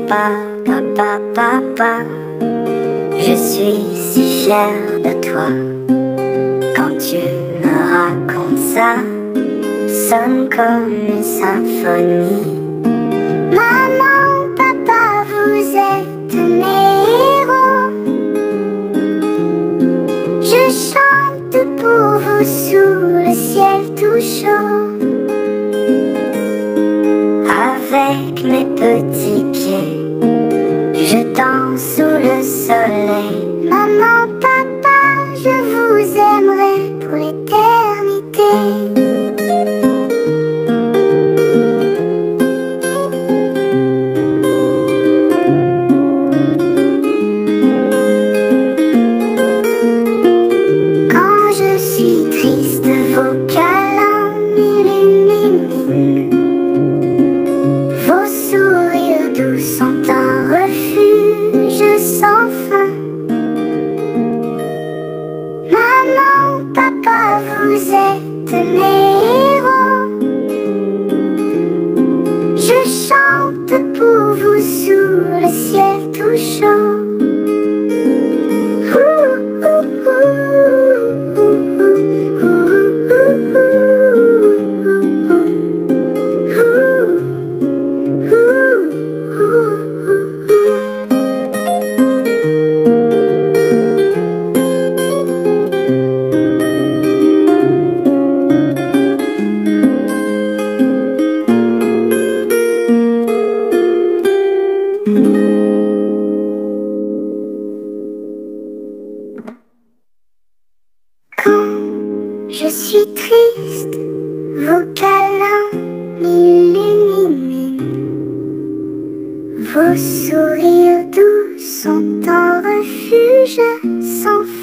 papa, papa, papa, je suis si fière de toi. Quand tu me racontes ça, sonne comme une symphonie. Maman, papa, vous êtes mes héros. Je chante pour vous sous le ciel tout chaud. Avec mes petits pieds, je danse sous le soleil. Maman, papa, je vous aimerai pour l'éternité. Quand je suis triste, vos câlins m'illuminent. Vos sourires doux sont un refuge sans fin. Maman, papa, vous êtes mes héros. Je chante pour vous sous le ciel tout chaud. Je suis triste, vos câlins m'illuminent. Vos sourires doux sont un refuge sans fin.